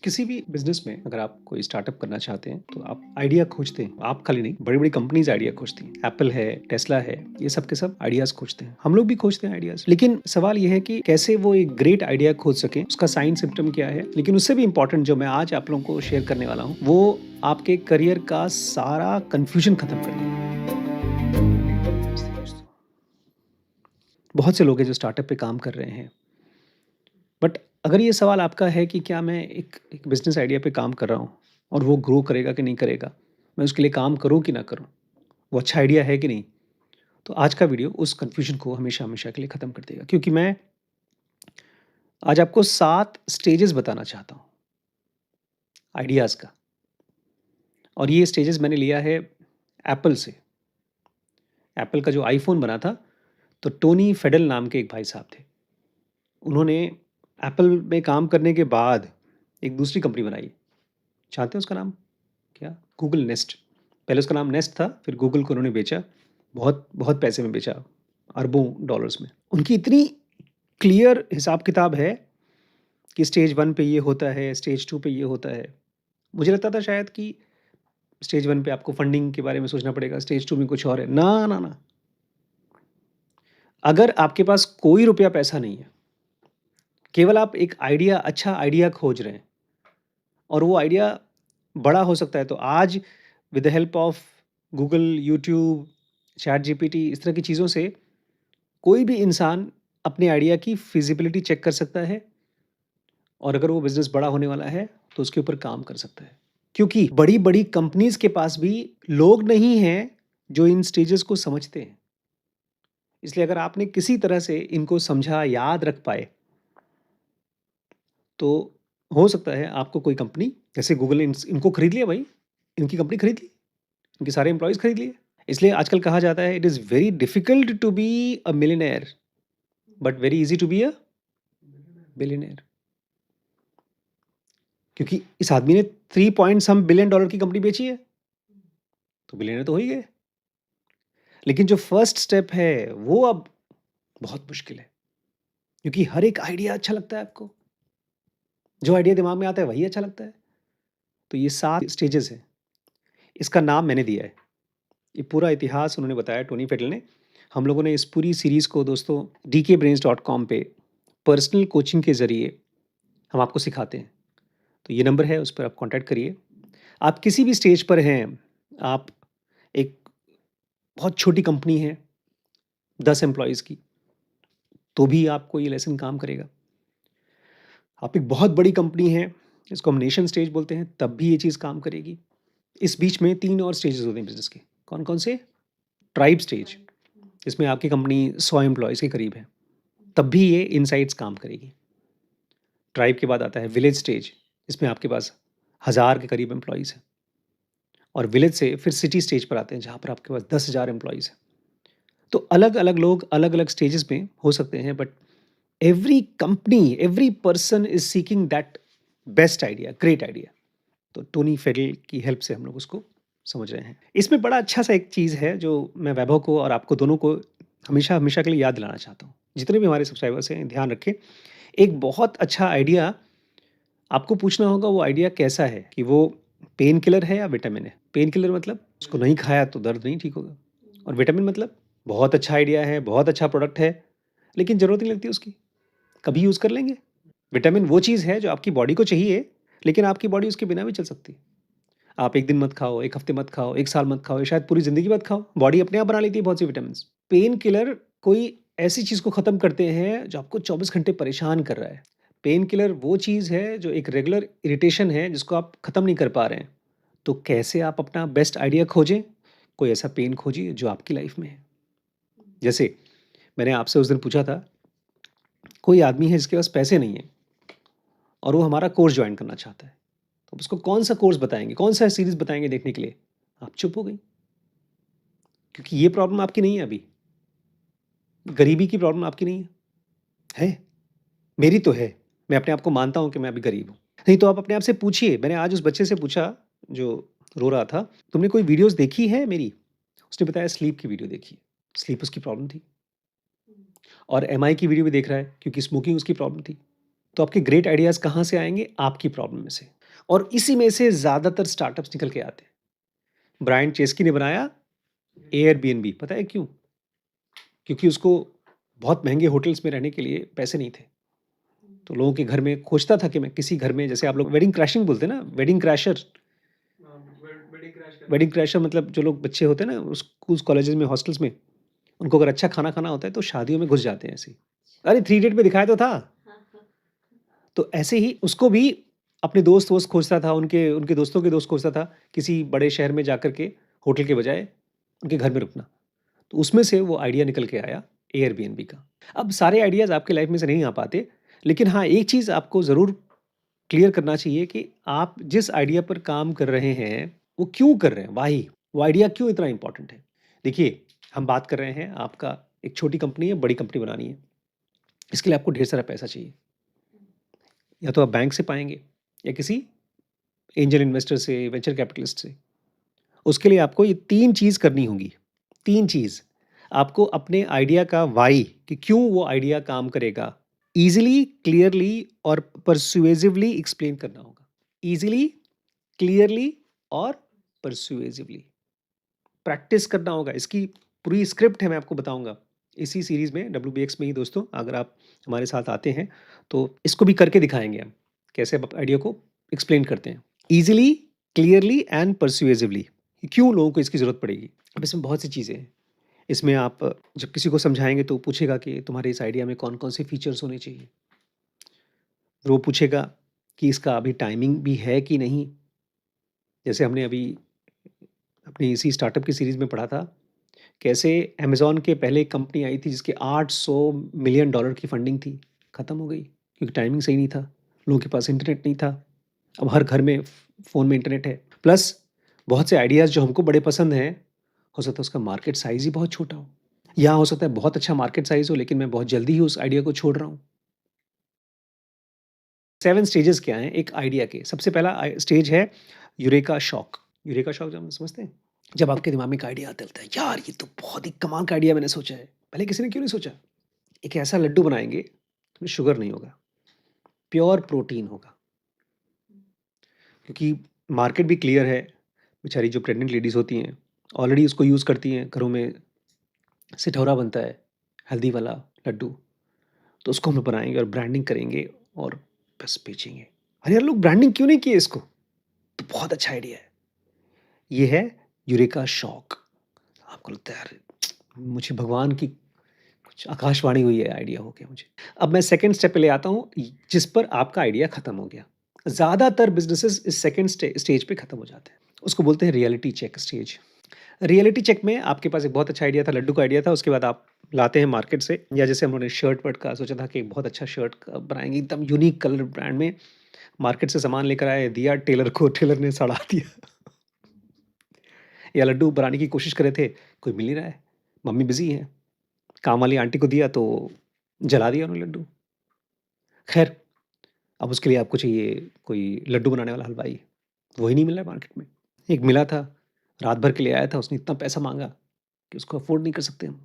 किसी भी बिज़नेस में अगर आप कोई स्टार्टअप करना चाहते हैं, तो आप आइडिया खोजते हैं। आप खाली नहीं, बड़ी-बड़ी कंपनीज़ आइडिया खोजती हैं। एप्पल है, टेस्ला है, ये सब के सब आइडियाज़ खोजते हैं। हम लोग भी खोजते हैं आइडियाज़। लेकिन सवाल ये है कि कैसे वो एक ग्रेट आइडिया खोज सकें, उसका साइन सिम्पटम क्या है? लेकिन उससे भी इम्पोर्टेंट जो मैं आज आप लोगों को शेयर करने वाला हूँ, वो आपके करियर का सारा कन्फ्यूज़न खत्म कर देगा। बहुत से लोग हैं जो स्टार्टअप पे काम कर रहे हैं। बट अगर ये सवाल आपका है कि क्या मैं एक बिज़नेस आइडिया पे काम कर रहा हूँ और वो ग्रो करेगा कि नहीं करेगा? मैं उसके लिए काम करूँ कि ना करूँ? वो अच्छा आइडिया है कि नहीं? तो आज का वीडियो उस कन्फ्यूज़न को हमेशा-हमेशा के लिए ख़त्म कर देगा क्योंकि मैं आज आपको 7 स्टेजेज़ बताना चाहता हूँ आइडियाज़ का और ये स्टेजेज़ मैंने लिया है एप्पल से। एप्पल का जो आईफ़ोन बना था, तो टोनी फेडल नाम के एक भाई साहब थे। उन्होंने एप्पल में काम करने के बाद एक दूसरी कंपनी बनाई। जानते हैं उसका नाम? क्या? Google nest. पहले उसका नाम नेस्ट था, फिर गूगल को उन्होंने बेचा। बहुत बहुत पैसे में बेचा, अरबों डॉलर्स में। उनकी इतनी क्लियर हिसाब-किताब है कि स्टेज 1 पे ये होता है, स्टेज 2 पे ये होता है। मुझे लगता था शायद कि स्टेज 1 पे आपको फंडिंग के बारे में सोचना पड़ेगा, स्टेज 2 में कुछ और है। ना, ना, ना। अगर आपके पास कोई रुपया पैसा नहीं है, केवल आप एक आइडिया अच्छा आइडिया खोज रहे हैं और वो आइडिया बड़ा हो सकता है, तो आज with the help of Google, YouTube, chat GPT इस तरह की चीज़ों से कोई भी इंसान अपने आइडिया की फिजिबिलिटी चेक कर सकता है और अगर वो बिज़नेस बड़ा होने वाला है, तो उसके ऊपर काम कर सकता है। क्योंकि बड़ी-बड़ी कंपनीज़ के पास भी लोग नहीं हैं, जो इन स्टेजेस को समझते हैं। इसलिए अगर आपने किसी तरह से इनको समझा, याद रख पाए, तो हो सकता है आपको कोई कंपनी जैसे गूगल ने इनको खरीद लिया भाई, इनकी कंपनी खरीद ली, इनके सारे एम्प्लॉइज़ खरीद लिए। इसलिए आजकल कहा जाता है it is very difficult to be a millionaire but very easy to be a billionaire. क्योंकि इस आदमी ने 3 पॉइंट सम बिलियन डॉलर की कंपनी बेची है, तो बिलियनर तो हो ही गए। लेकिन जो फर्स्ट स्टेप है, वो अब बहुत मुश्किल है, क्योंकि हर एक आइडिया अच्छा लगता है आपको। जो आइडिया दिमाग में आता है, वही अच्छा लगता है। तो ये 7 स्टेजेज़ हैं। इसका नाम मैंने दिया है। ये पूरा इतिहास उन्होंने बताया टोनी फेडल ने। हम लोगों ने इस पूरी सीरीज़ को दोस्तों dkbrains.com पे पर्सनल कोचिंग के ज़रिए हम आपको सिखाते हैं। तो ये नंबर है, उस पर आप कॉन्टैक्ट करिए। आप किसी भी स्टेज पर हैं, आप एक बहुत छोटी कंपनी है, 10 एम्प्लॉइज़ की, तो भी आपको ये लेसन काम करेगा। आप एक बहुत बड़ी कंपनी है, इसको हम नेशन स्टेज बोलते हैं, तब भी ये चीज़ काम करेगी। इस बीच में 3 और स्टेजेज़ होते हैं बिज़नेस के। कौन-कौन से? ट्राइब स्टेज, इसमें आपकी कंपनी 100 एम्प्लॉइज़ के करीब है, तब भी ये इनसाइट्स काम करेगी। ट्राइब के बाद आता है विलेज स्टेज, इसमें आपके पास 1000 के करीब एम्प्लॉइज़ हैं और विलेज से फिर सिटी स्टेज पर आते हैं, जहाँ पर आपके पास 10,000 एम्प्लॉइज़ हैं। तो अलग-अलग लोग अलग-अलग स्टेजेस में हो सकते हैं, but every company, every person is seeking that best idea, great idea. तो टोनी फेडल की हेल्प से हम लोग उसको समझ रहे हैं। इसमें बड़ा अच्छा-सा एक चीज़ है जो मैं वैभव को और आपको दोनों को हमेशा-हमेशा के लिए याद दिलाना चाहता हूँ। जितने भी हमारे सब्सक्राइबर्स हैं, ध्यान रखें, एक बहुत अच्छा आइडिया आपको पूछना होगा वो आइडिया कैसा है, कि वो पेन किलर है या विटामिन है। पेन किलर मतलब उसको नहीं खाया तो दर्द नहीं ठीक होगा और विटामिन मतलब बहुत अच्छा आइडिया है, बहुत अच्छा प्रोडक्ट है, लेकिन ज़रूरत नहीं लगती उसकी, कभी यूज़ कर लेंगे। विटामिन वो चीज़ है जो आपकी बॉडी को चाहिए, लेकिन आपकी बॉडी उसके बिना भी चल सकती है। आप 1 दिन मत खाओ, 1 हफ्ते मत खाओ, 1 साल मत खाओ या शायद पूरी ज़िंदगी मत खाओ, बॉडी अपने आप बना लेती है बहुत सी विटामिन्स। पेन किलर कोई ऐसी चीज़ को ख़त्म करते हैं जो आपको 24 घंटे परेशान कर रहा है। पेन किलर वो चीज़ है जो एक रेगुलर इरिटेशन है जिसको आप ख़त्म नहीं कर पा रहे हैं। तो कैसे आप अपना बेस्ट आइडिया खोजें? कोई ऐसा पेन खोजिए जो आपकी लाइफ़ में है। जैसे मैंने आपसे उस दिन पूछा था, कोई आदमी है जिसके पास पैसे नहीं है और वो हमारा कोर्स जॉइन करना चाहता है। तो आप उसको कौन-सा कोर्स बताएँगे, कौन-सा सीरीज़ बताएँगे देखने के लिए? आप चुप हो गई, क्योंकि ये प्रॉब्लम आपकी नहीं है अभी। गरीबी की प्रॉब्लम आपकी नहीं है। है? मेरी तो है। मैं अपने आप को मानता हूँ कि मैं अभी गरीब हूँ। नहीं तो आप अपने आप से पूछिए, मैंने आज उस बच्चे से पूछा जो रो रहा था, तुमने कोई वीडियोज़ देखी है मेरी? उसने बताया स्लीप की वीडियो देखी है। स्लीप उसकी प्रॉब्लम थी और एमआई की वीडियो भी देख रहा है क्योंकि स्मोकिंग उसकी प्रॉब्लम थी। तो आपके ग्रेट आइडियाज़ कहाँ से आएँगे? आपकी प्रॉब्लम में से और इसी में से ज़्यादातर स्टार्टअप्स निकल के आते हैं। ब्रायन चेस्की ने बनाया एयरबीएनबी, पता है क्यों? क्योंकि उसको बहुत महँगे होटल्स में रहने के लिए पैसे नहीं थे। तो लोगों के घर में खोजता था कि मैं किसी घर में, जैसे आप लोग वेडिंग क्रैशिंग बोलते हैं ना, वेडिंग क्रैशर। वेडिंग क्रैशर मतलब जो लोग बच्चे होते हैं ना स्कूल्स, कॉलेजेस में, हॉस्टल्स में, उनको अगर अच्छा खाना खाना होता है तो शादियों में घुस जाते हैं ऐसे ही। अरे थ्री इडियट में दिखाया तो था। तो ऐसे ही उसको भी अपने दोस्त-वोस्त खोजता था, उनके उनके दोस्तों के दोस्त खोजता था, किसी बड़े शहर में जाकर के होटल के बजाय उनके घर में रुकना। तो उसमें से वो आइडिया निकल के आया एयरबीएनबी का। अब सारे आइडियाज़ आपके लाइफ में से नहीं आ पाते, लेकिन हाँ, एक चीज़ आपको ज़रूर क्लियर करना चाहिए कि आप जिस आइडिया पर काम कर रहे हैं, वो क्यों कर रहे हैं? व्हाई? वो आइडिया क्यों इतना इम्पोर्टेंट है? देखिए, हम बात कर रहे हैं, आपका एक छोटी कंपनी है, बड़ी कंपनी बनानी है। इसके लिए आपको ढेर सारा पैसा चाहिए। या तो आप बैंक से पाएँगे या किसी एंजल इन्वेस्टर से, वेंचर कैपिटलिस्ट से। उसके लिए आपको ये 3 चीज़ करनी होंगी। 3 चीज़। आपको अपने आइडिया का व्हाई, कि क्यों वो आइडिया काम करेगा, ईज़िली, क्लियरली और पर्सुएसिवली एक्सप्लेन करना होगा। ईज़िली, क्लियरली और पर्सुएसिवली। प्रैक्टिस करना होगा। इसकी पूरी स्क्रिप्ट है, मैं आपको बताऊँगा। इसी सीरीज़ में WBX में ही दोस्तों, अगर आप हमारे साथ आते हैं, तो इसको भी करके दिखाएँगे हम, कैसे आप आइडिया को एक्सप्लेन करते हैं। Easily, clearly and persuasively. क्यों लोगों को इसकी ज़रूरत पड़ेगी? अब इसमें बहुत सी चीज़ें हैं। इसमें आप जब किसी को समझाएँगे तो पूछेगा कि तुम्हारे इस आइडिया में कौन-कौन से फीचर्स होने चाहिए? फिर वो पूछेगा कि इसका अभी टाइमिंग भी है कि नहीं? जैसे हमने अभी अपनी इसी स्टार्टअप की सीरीज़ में पढ़ा था, कैसे अमेज़न के पहले एक कंपनी आई थी जिसकी $800 मिलियन की फंडिंग थी, खत्म हो गई क्योंकि टाइमिंग सही नहीं था। लोगों के पास इंटरनेट नहीं था। अब हर घर में फ़ोन में इंटरनेट है। प्लस बहुत से आइडियाज़ जो हमको बड़े पसंद हैं, हो सकता है उसका मार्केट साइज़ ही बहुत छोटा हो। या हो सकता है बहुत अच्छा मार्केट साइज़ हो, लेकिन मैं बहुत जल्दी ही उस आइडिया को छोड़ रहा हूँ। 7 स्टेजेस क्या हैं एक आइडिया के? सबसे पहला स्टेज है यूरेका शॉक। यूरेका शॉक जब हम समझते हैं? जब आपके दिमाग में एक आइडिया आता है, यार ये तो बहुत ही कमाल का आइडिया मैंने सोचा है। पहले किसी ने क्यों नहीं सोचा? एक ऐसा लड्डू बनाएँगे, उसमें शुगर नहीं होगा, प्योर प्रोटीन होगा। क्योंकि मार्केट भी क्लियर है, बेचारी जो प्रेग्नेंट लेडीज़ होती हैं, ऑलरेडी उसको यूज़ करती हैं, घरों में सिठौरा बनता है, हल्दी वाला लड्डू, तो उसको हम बनाएँगे और ब्रांडिंग करेंगे और बस बेचेंगे। अरे यार, लोग ब्रांडिंग क्यों नहीं किए इसको? तो बहुत अच्छा आइडिया है। ये है यूरेका शॉक। आपको लगता है, यार मुझे भगवान की कुछ आकाशवाणी हुई है, आइडिया हो गया मुझे। अब मैं सेकंड स्टेप पे ले आता हूँ, जिस पर आपका आइडिया खत्म हो गया। ज़्यादातर बिज़नेसेस इस सेकंड स्टेज पे खत्म हो जाते हैं। उसको बोलते हैं reality check stage. Reality check में आपके पास एक बहुत अच्छा आइडिया था, लड्डू का आइडिया था, उसके बाद आप लाते हैं मार्केट से, या जैसे हम लोगों ने शर्ट-वर्ट का सोचा था कि बहुत अच्छा शर्ट बनाएँगे एकदम यूनिक कलर ब्रांड में, मार्केट से सामान लेकर आए, दिया टेलर को, टेलर ने सड़ा दिया। या लड्डू बनाने की कोशिश कर रहे थे, कोई मिल नहीं रहा है, मम्मी बिज़ी हैं, काम वाली आंटी को दिया तो जला दिया उन्होंने लड्डू। ख़ैर, अब उसके लिए आपको चाहिए कोई लड्डू बनाने वाला हलवाई, वही नहीं मिल रहा है मार्केट में। एक मिला था, रात भर के लिए आया था, उसने इतना पैसा माँगा कि उसको अफ़ोर्ड नहीं कर सकते हम।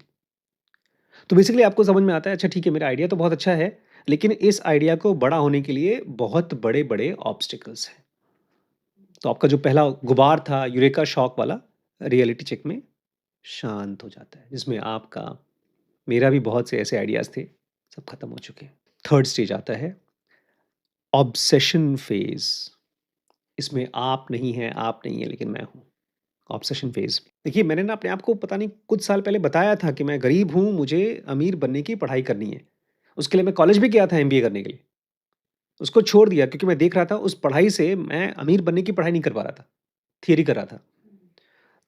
तो बेसिकली आपको समझ में आता है, अच्छा ठीक है, मेरा आइडिया तो बहुत अच्छा है, लेकिन इस आइडिया को बड़ा होने के लिए बहुत बड़े-बड़े ऑब्स्टिकल्स हैं। तो आपका जो पहला गुबार था यूरेका शॉक वाला, रियलिटी चेक में शांत हो जाता है, जिसमें आपका, मेरा भी बहुत से ऐसे आइडियाज़ थे, सब खत्म हो चुके हैं। थर्ड स्टेज आता है ऑब्सेशन फ़ेज़। इसमें आप नहीं हैं, लेकिन मैं हूँ। Obsession phase. देखिए, मैंने ना अपने आप को पता नहीं कुछ साल पहले बताया था कि मैं गरीब हूँ, मुझे अमीर बनने की पढ़ाई करनी है। उसके लिए मैं कॉलेज भी गया था एमबीए करने के लिए। उसको छोड़ दिया क्योंकि मैं देख रहा था उस पढ़ाई से मैं अमीर बनने की पढ़ाई नहीं कर पा रहा था, थियरी कर रहा था।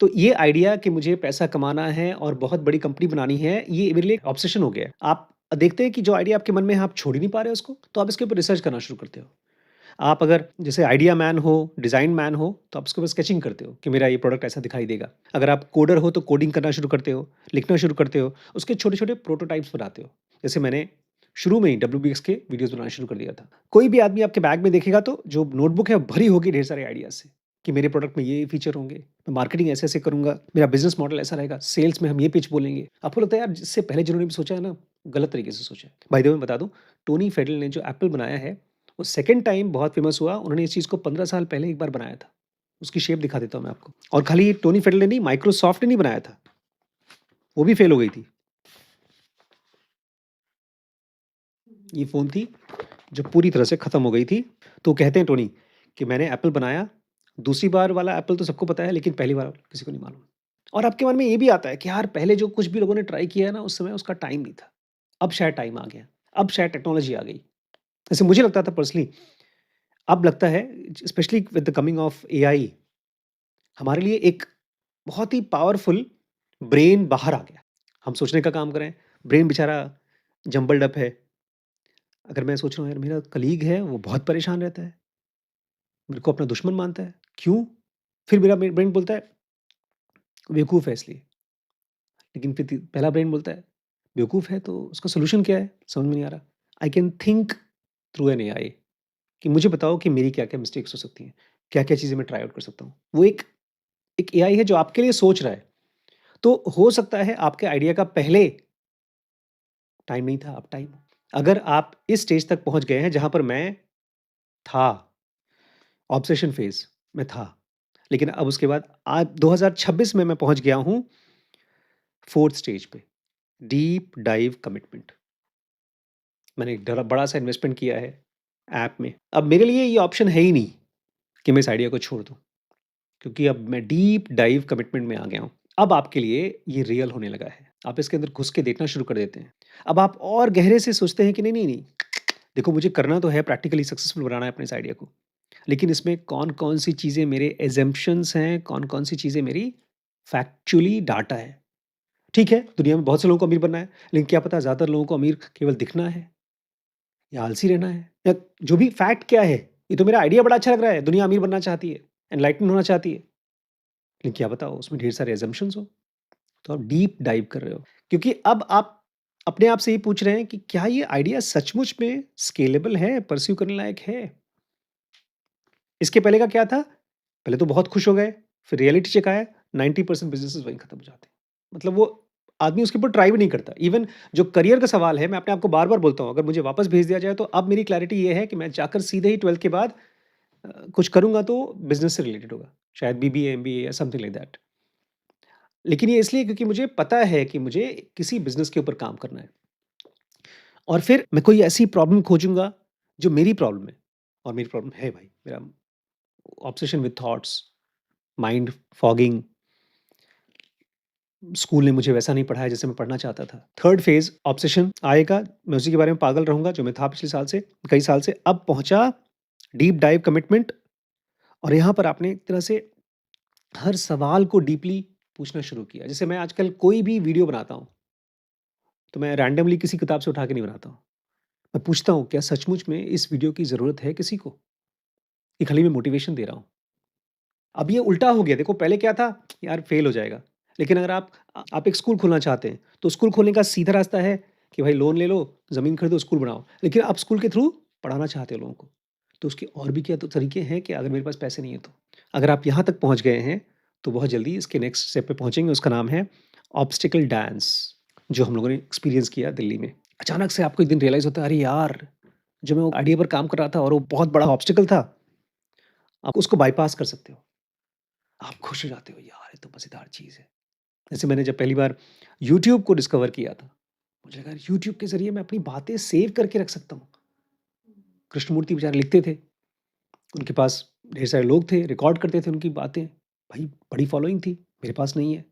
तो ये आइडिया कि मुझे पैसा कमाना है और बहुत बड़ी कंपनी बनानी है, ये मेरे लिए ऑब्सेशन हो गया है। आप देखते हैं कि जो आइडिया आपके मन में है, आप छोड़ ही नहीं पा रहे हो उसको, तो आप इसके ऊपर रिसर्च करना शुरू करते हो। आप अगर जैसे आइडिया मैन हो, डिज़ाइन मैन हो, तो आप उसके ऊपर स्केचिंग करते हो कि मेरा ये प्रोडक्ट ऐसा दिखाई देगा। अगर आप कोडर हो, तो कोडिंग करना शुरू करते हो, लिखना शुरू करते हो, उसके छोटे-छोटे प्रोटोटाइप्स बनाते हो। जैसे मैंने शुरू में ही WBX के वीडियोज़ बनाना शुरू कर दिया था। कोई भी आदमी आपके बैग में देखेगा तो जो नोटबुक है, वो भरी होगी ढेर सारे आइडियाज़ से। कि मेरे प्रोडक्ट में ये फीचर होंगे, मैं मार्केटिंग ऐसे-ऐसे करूँगा, मेरा बिज़नेस मॉडल ऐसा रहेगा, सेल्स में हम ये पिच बोलेंगे। आपको लगता है यार इससे पहले जिन्होंने भी सोचा है ना, गलत तरीके से सोचा है। बाय द वे मैं बता दूँ, टोनी फेडरल ने जो एप्पल बनाया है, वो सेकंड टाइम बहुत फेमस हुआ, उन्होंने इस चीज़ को 15 साल पहले एक बार बनाया था। उसकी शेप दिखा देता हूँ मैं आपको। और खाली टोनी फेडरल ने नहीं, माइक्रोसॉफ्ट ने नहीं बनाया था, वो भी फेल हो गई थी। ये फ़ोन थी जो पूरी तरह से खत्म हो गई थी। तो कहते हैं टोनी कि मैंने एप्पल बनाया, दूसरी बार वाला एप्पल तो सबको पता है लेकिन पहली बार किसी को नहीं मालूम। और आपके मन में ये भी आता है कि यार पहले जो कुछ भी लोगों ने ट्राई किया है ना, उस समय उसका टाइम नहीं था। अब शायद टाइम आ गया, अब शायद टेक्नोलॉजी आ गई। जैसे मुझे लगता था पर्सनली, अब लगता है specially with the coming of AI, हमारे लिए एक बहुत ही पावरफुल ब्रेन बाहर आ गया। हम सोचने का काम करें, ब्रेन बेचारा जम्बल्ड अप है। अगर मैं सोच रहा हूँ यार मेरा कलीग है, वो बहुत परेशान रहता है, मेरे को अपना दुश्मन मानता है, क्यों? फिर मेरा ब्रेन बोलता है बेवकूफ़ है इसलिए। लेकिन फिर पहला ब्रेन बोलता है बेवकूफ़ है तो उसका सॉल्यूशन क्या है? समझ में नहीं आ रहा। I can think through an AI कि मुझे बताओ कि मेरी क्या-क्या मिस्टेक्स हो सकती हैं, क्या-क्या चीज़ें मैं ट्राई आउट कर सकता हूँ। वो एक एक एआई है जो आपके लिए सोच रहा है। तो हो सकता है आपके आइडिया का पहले टाइम नहीं था, अब टाइम हो। अगर आप इस स्टेज तक पहुँच गए हैं जहाँ पर मैं था, ऑब्सेशन फ़ेज़ में था। लेकिन अब उसके बाद आज 2026 में मैं पहुँच गया हूँ 4th स्टेज पे, डीप डाइव कमिटमेंट। मैंने एक बड़ा-सा इन्वेस्टमेंट किया है ऐप में। अब मेरे लिए ये ऑप्शन है ही नहीं कि मैं इस आइडिया को छोड़ दूँ, क्योंकि अब मैं डीप डाइव कमिटमेंट में आ गया हूँ। अब आपके लिए ये रियल होने लगा है। आप इसके अंदर घुस के देखना शुरू कर देते हैं। अब आप और गहरे से सोचते हैं कि नहीं, नहीं, नहीं, देखो मुझे करना तो है, प्रैक्टिकली सक्सेसफुल बनाना है अपने इस आइडिया को। लेकिन इसमें कौन-कौन सी चीज़ें मेरे असम्पशन्स हैं, कौन-कौन सी चीज़ें मेरी फैक्चुअली डाटा है। ठीक है, दुनिया में बहुत से लोगों को अमीर बनना है, लेकिन क्या पता ज़्यादातर लोगों को अमीर केवल दिखना है या आलसी रहना है, या जो भी फैक्ट क्या है, ये तो मेरा आइडिया बड़ा अच्छा लग रहा है, दुनिया अमीर बनना चाहती है, एनलाइटन होना चाहती है, लेकिन क्या पता उसमें ढेर सारे असम्पशन्स हो। तो आप डीप डाइव कर रहे हो, क्योंकि अब आप अपने आप से ये पूछ रहे हैं कि क्या ये आइडिया सचमुच में स्केलेबल है, परस्यू करने लायक है? इसके पहले का क्या था? पहले तो बहुत खुश हो गए, फिर रियलिटी चेक आया, 90% बिज़नेसेस वहीं खत्म हो जाते हैं। मतलब वो आदमी उसके ऊपर ट्राई भी नहीं करता। इवन जो करियर का सवाल है, मैं अपने आप को बार-बार बोलता हूँ, अगर मुझे वापस भेज दिया जाए तो अब मेरी क्लैरिटी ये है कि मैं जाकर सीधे ही 12th के बाद कुछ करूँगा तो बिज़नेस से रिलेटेड होगा। शायद बीबीए, एमबीए या समथिंग लाइक दैट। लेकिन ये इसलिए क्योंकि मुझे पता है कि मुझे किसी बिज़नेस के ऊपर काम करना है। और फिर मैं कोई ऐसी प्रॉब्लम खोजूँगा जो मेरी प्रॉब्लम है, और मेरी प्रॉब्लम है भाई, मेरा obsession with thoughts, mind fogging. School ने मुझे वैसा नहीं पढ़ाया जैसे मैं पढ़ना चाहता था। थर्ड फेज़ ऑब्सेशन आएगा, मैं उसी के बारे में पागल रहूँगा जो मैं था पिछले साल से, कई साल से। अब पहुँचा डीप डाइव कमिटमेंट, और यहाँ पर आपने एक तरह से हर सवाल को डीपली पूछना शुरू किया। जैसे मैं आजकल कोई भी वीडियो बनाता हूँ, तो मैं रैंडमली किसी किताब से उठा के नहीं बनाता हूँ। मैं पूछता हूँ क्या सचमुच में इस वीडियो की ज़रूरत है किसी को? कि खाली मैं मोटिवेशन दे रहा हूँ? अब ये उल्टा हो गया, देखो पहले क्या था, यार फेल हो जाएगा। लेकिन अगर आप एक स्कूल खोलना चाहते हैं, तो स्कूल खोलने का सीधा रास्ता है कि भाई लोन ले लो, ज़मीन खरीदो, स्कूल बनाओ। लेकिन आप स्कूल के थ्रू पढ़ाना चाहते हो लोगों को, तो उसके और भी क्या तो तरीके हैं कि अगर मेरे पास पैसे नहीं है तो। अगर आप यहाँ तक पहुँच गए हैं, तो बहुत जल्दी इसके नेक्स्ट स्टेप पे पहुँचेंगे, उसका नाम है ऑब्स्टिकल डांस, जो हम लोगों ने एक्सपीरियंस किया दिल्ली में। अचानक से आपको एक दिन रियलाइज़ होता है, अरे यार! जो मैं वो आइडिया पर काम कर रहा था और वो बहुत बड़ा ऑब्स्टिकल था, आप उसको बायपास कर सकते हो। आप खुश हो जाते हो, यार ये तो मज़ेदार चीज़ है। जैसे मैंने जब पहली बार यूट्यूब को डिस्कवर किया था, मुझे लगा यूट्यूब के ज़रिए मैं अपनी बातें सेव करके रख सकता हूँ। कृष्णमूर्ति बेचारे लिखते थे, उनके पास ढेर सारे लोग थे, रिकॉर्ड करते थे उनकी बातें। भाई बड़ी फॉलोइंग थी, मेरे पास नहीं है।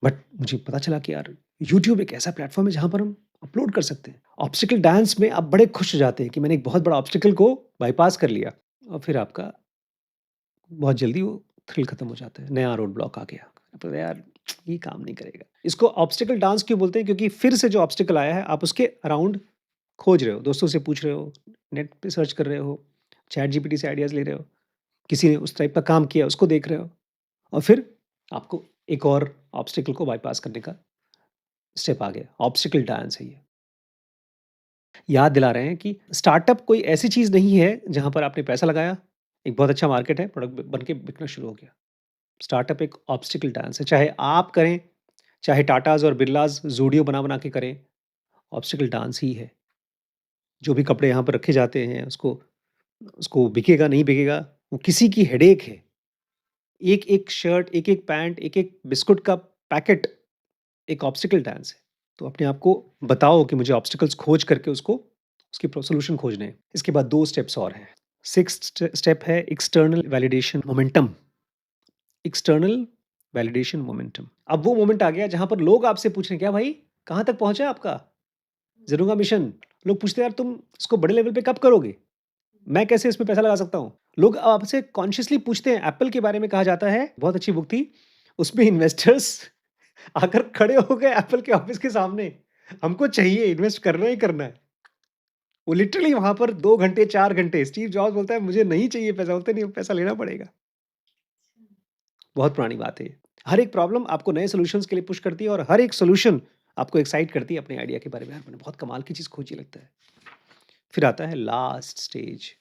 बट मुझे पता चला कि यार यूट्यूब एक ऐसा प्लेटफ़ॉर्म है जहाँ पर हम अपलोड कर सकते हैं। ऑब्स्टिकल डांस में आप बड़े खुश हो जाते हैं कि मैंने एक बहुत बड़ा ऑब्स्टिकल को बायपास कर लिया, और फिर आपका बहुत जल्दी वो थ्रिल खत्म हो जाता है, नया रोड ब्लॉक आ गया। पर यार ये काम नहीं करेगा। इसको ऑब्स्टिकल डांस क्यों बोलते हैं? क्योंकि फिर से जो ऑब्स्टिकल आया है, आप उसके अराउंड खोज रहे हो, दोस्तों से पूछ रहे हो, नेट पे सर्च कर रहे हो, चैट जीपीटी से आइडियाज़ ले रहे हो, किसी ने उस टाइप का काम किया उसको देख रहे हो, और फिर आपको एक और ऑब्स्टिकल को बायपास करने का स्टेप आ गया। ऑब्स्टिकल डांस है ये। याद दिला रहे हैं कि स्टार्टअप कोई ऐसी चीज़ नहीं है जहाँ पर आपने पैसा लगाया एक बहुत अच्छा मार्केट है, प्रोडक्ट ब बन के बिकना शुरू हो गया। स्टार्टअप एक ऑब्स्टिकल डांस है, चाहे आप करें, चाहे टाटाज़ और बिरलाज़ ज़ूडियो बना-बना के करें, ऑब्स्टिकल डांस ही है। जो भी कपड़े यहाँ पर रखे जाते हैं, उसको उसको बिकेगा, नहीं बिकेगा, वो किसी की हेडेक है। एक-एक शर्ट, एक-एक पैंट, एक-एक बिस्कुट का पैकेट एक ऑब्स्टिकल डांस है। तो अपने आप को बताओ कि मुझे ऑब्स्टिकल्स खोज करके उसको उसके सॉल्यूशन खोजने हैं। इसके बाद 2 स्टेप्स और हैं। 6th स्टेप है external validation momentum. External validation momentum. अब वो मोमेंट आ गया जहाँ पर लोग आपसे पूछ रहे हैं, "क्या भाई, कहाँ तक पहुँचा आपका ज़ीरो मिशन?" लोग पूछते हैं, "यार तुम इसको बड़े लेवल पे कब करोगे? मैं कैसे इसमें पैसा लगा सकता हूँ?" लोग आपसे कॉन्शियसली पूछते हैं। एप्पल के बारे में कहा जाता है, बहुत अच्छी बुक थी, उसमें इन्वेस्टर्स आकर खड़े हो गए एप्पल के ऑफिस के सामने, हमको चाहिए, इन्वेस्ट करना ही करना है। वो लिटरली वहाँ पर 2 घंटे, 4 घंटे स्टीव जॉब्स बोलता है, "मुझे नहीं चाहिए पैसा।" बोलते नहीं, पैसा लेना पड़ेगा। बहुत पुरानी बात है ये। हर एक प्रॉब्लम आपको नए सॉल्यूशंस के लिए पुश करती है और हर एक सॉल्यूशन आपको एक्साइट करती है अपने आइडिया के बारे में। यार मैंने बहुत कमाल की चीज़ खोजी लगता है। फिर आता है last stage,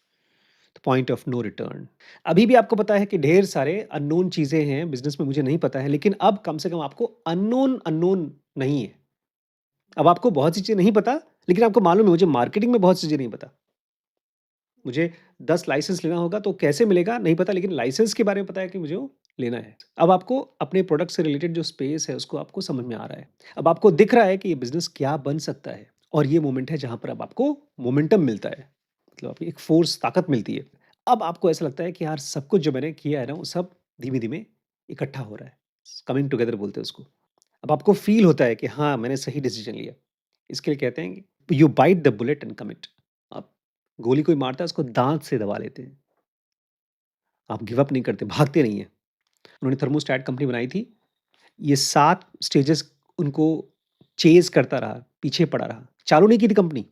the point of no return. अभी भी आपको पता है कि ढेर सारे अननोन चीज़ें हैं बिज़नेस में, मुझे नहीं पता है, लेकिन अब कम से कम आपको अननोन अननोन नहीं है। अब आपको बहुत सी चीज़ें नहीं पता, लेकिन आपको मालूम है मुझे मार्केटिंग में बहुत सी चीज़ें नहीं पता। मुझे 10 लाइसेंस लेना होगा तो कैसे मिलेगा नहीं पता, लेकिन लाइसेंस के बारे में पता है कि मुझे वो लेना है। अब आपको अपने प्रोडक्ट से रिलेटेड जो स्पेस है उसको आपको समझ में आ रहा है। अब आपको दिख रहा है कि ये बिज़नेस क्या बन सकता है और ये मोमेंट है जहाँ पर अब आपको मोमेंटम मिलता है। मतलब आपकी एक फ़ोर्स ताकत मिलती है। अब आपको ऐसा लगता है कि यार सब कुछ जो मैंने किया है ना वो सब धीमे-धीमे इकट्ठा हो रहा है। कमिंग टुगेदर बोलते हैं उसको। अब आपको फ़ील होता है कि हाँ, मैंने सही डिसीज़न लिया। इसके लिए कहते हैं कि you bite the bullet and commit. आप गोली कोई मारता है उसको दाँत से दबा लेते हैं। आप गिव अप नहीं करते, भागते नहीं हैं। उन्होंने थर्मोस्टैट कंपनी बनाई थी। ये 7 स्टेजेस उनको चेज़ करता रहा, पीछे पड़ा रहा। चालू नहीं की थी कंपनी,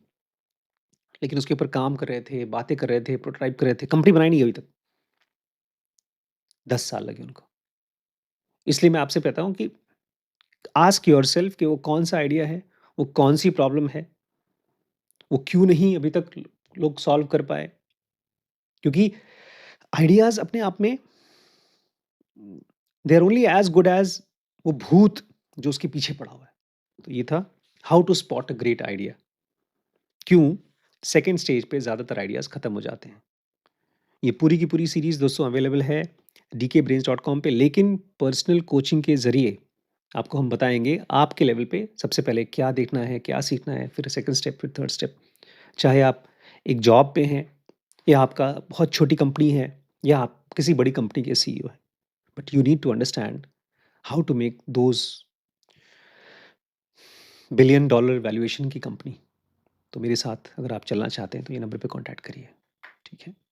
लेकिन उसके ऊपर काम कर रहे थे, बातें कर रहे थे, प्रोटोटाइप कर रहे थे। कंपनी बनाई नहीं अभी तक। 10 साल लगे उनको। इसलिए मैं आपसे कहता हूँ कि आस्क योरसेल्फ कि वो कौन-सा आइडिया है, वो कौन-सी प्रॉब्लम है, वो क्यों नहीं अभी तक लोग सॉल्व कर पाए। क्योंकि आइडियाज़ अपने आप में they are only as good as वो भूत जो उसके पीछे पड़ा हुआ है। तो ये था how to spot a great idea. क्यों सेकंड स्टेज पे ज़्यादातर आइडियाज़ खत्म हो जाते हैं। ये पूरी की पूरी सीरीज़ दोस्तों अवेलेबल है dkbrains.com पे, लेकिन पर्सनल कोचिंग के ज़रिए आपको हम बताएँगे आपके लेवल पे सबसे पहले क्या देखना है, क्या सीखना है, फिर सेकंड स्टेप, फिर थर्ड स्टेप। चाहे आप एक जॉब पे हैं या आपका बहुत छोटी कंपनी है या आप किसी बड़ी कंपनी के सीईओ हैं। But you need to understand how to make those billion dollar valuation की कंपनी। तो मेरे साथ अगर आप चलना चाहते हैं तो ये नंबर पे कॉन्टैक्ट करिए। ठीक है?